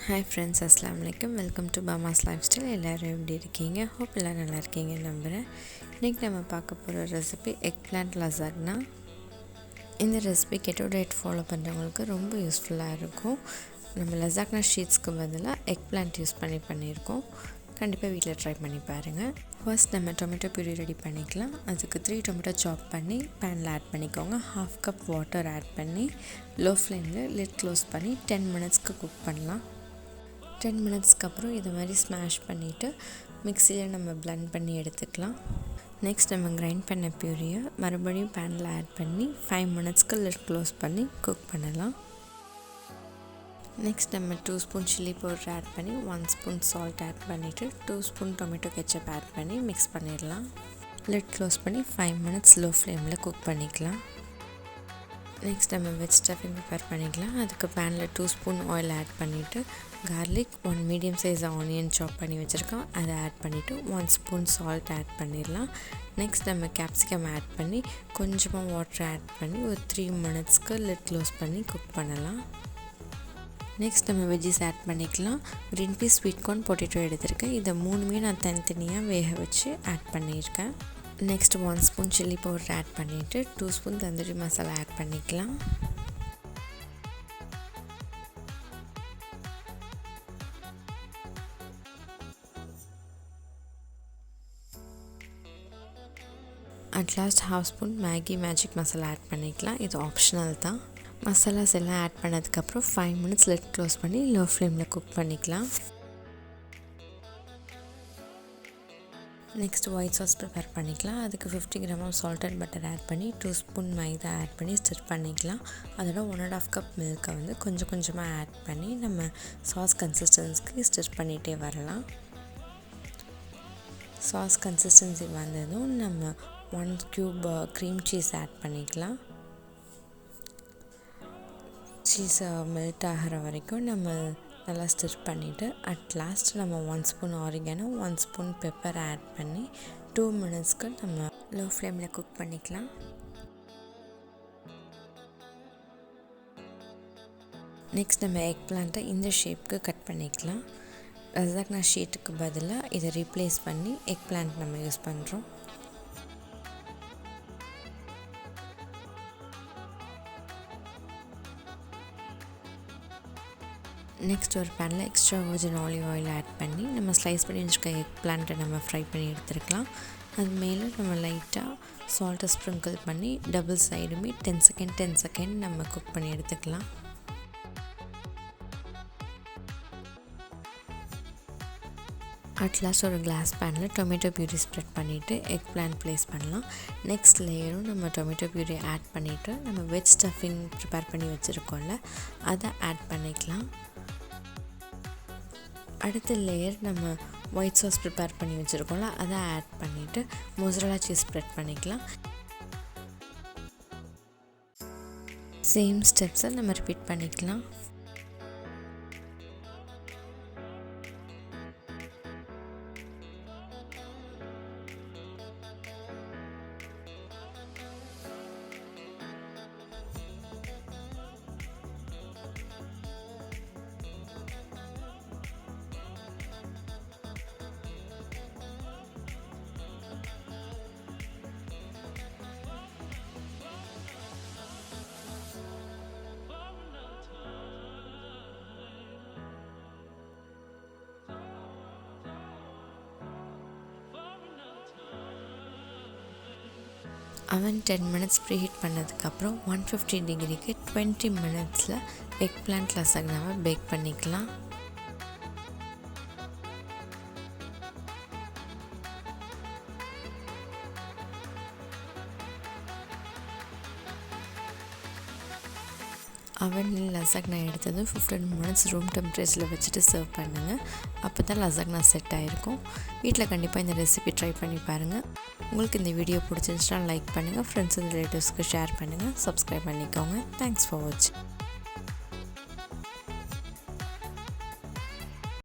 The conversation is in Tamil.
Hi friends, Assalamu alaikum. Welcome to Mama's Lifestyle. எல்லாரும் எப்படி இருக்கீங்க? Hope எல்லாரும் நல்லா இருக்கீங்கன்னு நம்புகிறேன். இன்றைக்கி நம்ம பார்க்க போகிற ரெசிபி Eggplant Lasagna. இந்த ரெசிபி keto diet ஃபாலோ பண்ணுறவங்களுக்கு ரொம்ப யூஸ்ஃபுல்லாக இருக்கும். நம்ம லசாக்னா ஷீட்ஸ்க்கு பதிலாக எக்பிளான்ட் யூஸ் பண்ணியிருக்கோம். கண்டிப்பாக வீட்டில் ட்ரை பண்ணி பாருங்கள். ஃபர்ஸ்ட் நம்ம டொமேட்டோ பியூரி ரெடி பண்ணிக்கலாம். அதுக்கு 3 டொமேட்டோ சாப் பண்ணி பேனில் ஆட் பண்ணிக்கோங்க. 1/2 கப் வாட்டர் ஆட் பண்ணி லோ ஃப்ளேமில் லிட் க்ளோஸ் பண்ணி 10 மினிட்ஸ்க்கு குக் பண்ணலாம். 10 மினிட்ஸ்க்கு அப்புறம் இதை மாதிரி ஸ்மாஷ் பண்ணிவிட்டு மிக்சியில் நம்ம பிளெண்ட் பண்ணி எடுத்துக்கலாம். நெக்ஸ்ட் நம்ம கிரைண்ட் பண்ண பியூரியை மறுபடியும் பேனில் ஆட் பண்ணி 5 மினிட்ஸ்க்கு லிட் க்ளோஸ் பண்ணி குக் பண்ணலாம். நெக்ஸ்ட் நம்ம 2 ஸ்பூன் சில்லி பவுடர் ஆட் பண்ணி 1 ஸ்பூன் சால்ட் ஆட் பண்ணிவிட்டு 2 ஸ்பூன் டொமேட்டோ கெச்சப் ஆட் பண்ணி மிக்ஸ் பண்ணிடலாம். லிட் க்ளோஸ் பண்ணி 5 மினிட்ஸ் லோ ஃப்ளேமில் குக் பண்ணிக்கலாம். நெக்ஸ்ட் நம்ம வெஜ் ஸ்டஃபிங் ப்ரிப்பேர் பண்ணிக்கலாம். அதுக்கு பேனில் 2 ஸ்பூன் ஆயில் ஆட் பண்ணிவிட்டு கார்லிக் 1 மீடியம் சைஸ் ஆனியன் சாப் பண்ணி வச்சுருக்கோம், அதை ஆட் பண்ணிவிட்டு 1 ஸ்பூன் சால்ட் ஆட் பண்ணிடலாம். நெக்ஸ்ட் நம்ம கேப்சிகம் ஆட் பண்ணி கொஞ்சமாக வாட்டர் ஆட் பண்ணி ஒரு 3 மினிட்ஸ்க்கு லிட் க்ளோஸ் பண்ணி குக் பண்ணலாம். நெக்ஸ்ட் நம்ம வெஜ்ஜிஸ் ஆட் பண்ணிக்கலாம். Green peas, sweet corn, potato எடுத்திருக்கேன். இதை 3மே நான் தனித்தனியாக வேக வச்சு ஆட் பண்ணியிருக்கேன். Next 1 spoon chilli powder add பண்ணிவிட்டு 2 ஸ்பூன் தந்தூரி மசாலா ஆட் பண்ணிக்கலாம். At last 1/2 spoon Maggi magic masala add பண்ணிக்கலாம். இது ஆப்ஷனல் தான். மசாலாஸ் எல்லாம் ஆட் பண்ணதுக்கப்புறம் 5 மினிட்ஸ் லிட் க்ளோஸ் பண்ணி லோ ஃப்ளேமில் குக் பண்ணிக்கலாம். நெக்ஸ்ட் ஒயிட் சாஸ் ப்ரிப்பேர் பண்ணிக்கலாம். அதுக்கு 50 gram of salt and butter add பண்ணி 2 ஸ்பூன் மைதா ஆட் பண்ணி ஸ்டிர் பண்ணிக்கலாம். அதோட 1.5 கப் மில்கை வந்து கொஞ்சம் கொஞ்சமாக ஆட் பண்ணி நம்ம சாஸ் கன்சிஸ்டன்சிக்கு ஸ்டிர் பண்ணிகிட்டே வரலாம். சாஸ் கன்சிஸ்டன்சி வந்ததும் நம்ம 1 க்யூப் க்ரீம் சீஸ் ஆட் பண்ணிக்கலாம். சீஸை மெல்ட் ஆகிற வரைக்கும் நம்ம நல்லா ஸ்டிர் பண்ணிவிட்டு அட் லாஸ்ட் நம்ம 1 spoon oregano 1 spoon pepper add பண்ணி 2 மினிட்ஸ்க்கு நம்ம லோ ஃப்ளேமில் குக் பண்ணிக்கலாம். நெக்ஸ்ட் நம்ம எக் பிளான்ட்டை இந்த ஷேப்புக்கு கட் பண்ணிக்கலாம். லசாக்னா ஷீட்டுக்கு பதிலாக இதை ரீப்ளேஸ் பண்ணி எக் பிளான்ட் நம்ம யூஸ் பண்ணுறோம். நெக்ஸ்ட் ஒரு பேனில் extra virgin olive oil add பண்ணி நம்ம ஸ்லைஸ் பண்ணி வச்சுருக்க எக் பிளான்ட்டை நம்ம ஃப்ரை பண்ணி எடுத்துருக்கலாம். அது மேலே நம்ம லைட்டாக சால்ட்டை ஸ்ப்ரிங்கிள் பண்ணி டபுள் சைடுமே 10 செகண்ட் நம்ம குக் பண்ணி எடுத்துக்கலாம். அட்லாஸ்ட் ஒரு கிளாஸ் பேனில் டொமேட்டோ பியூரி ஸ்ப்ரெட் பண்ணிவிட்டு எக் பிளான்ட் ப்ளேஸ் பண்ணலாம். நெக்ஸ்ட் லேயரும் நம்ம டொமேட்டோ பியூரி ஆட் பண்ணிவிட்டு நம்ம வெஜ் ஸ்டஃபிங் ப்ரிப்பேர் பண்ணி வச்சுருக்கோம்ல, அதை ஆட் பண்ணிக்கலாம். அடுத்த லேயர் நம்ம ஒயிட் சாஸ் ப்ரிப்பேர் பண்ணி வச்சுருக்கோம்ல, அதை ஆட் பண்ணிவிட்டு மொசரல்லா சீஸ் ஸ்ப்ரெட் பண்ணிக்கலாம். சேம் ஸ்டெப்ஸை நம்ம ரிப்பீட் பண்ணிக்கலாம். அவன் 10 மினிட்ஸ் ப்ரீஹீட் பண்ணதுக்கப்புறம் 150 டிகிரிக்கு 20 மினிட்ஸில் எக் பிளான்ட் லசாக்னாவை பேக் பண்ணிக்கலாம். அவனில் லசாக்னா எடுத்ததும் 15 மினிட்ஸ் ரூம் டெம்பரேச்சரில் வச்சுட்டு சர்வ் பண்ணுங்கள். அப்போ தான் லசாக்னா செட் ஆகிருக்கும். வீட்டில் கண்டிப்பாக இந்த ரெசிபி ட்ரை பண்ணி பாருங்கள். உங்களுக்கு இந்த வீடியோ பிடிச்சிருந்துச்சுன்னா லைக் பண்ணுங்கள், ஃப்ரெண்ட்ஸ் அண்ட் ரிலேட்டிவ்ஸ்க்கு ஷேர் பண்ணுங்கள், சப்ஸ்கிரைப் பண்ணிக்கோங்க. தேங்க்ஸ் ஃபார் வாட்சிங்.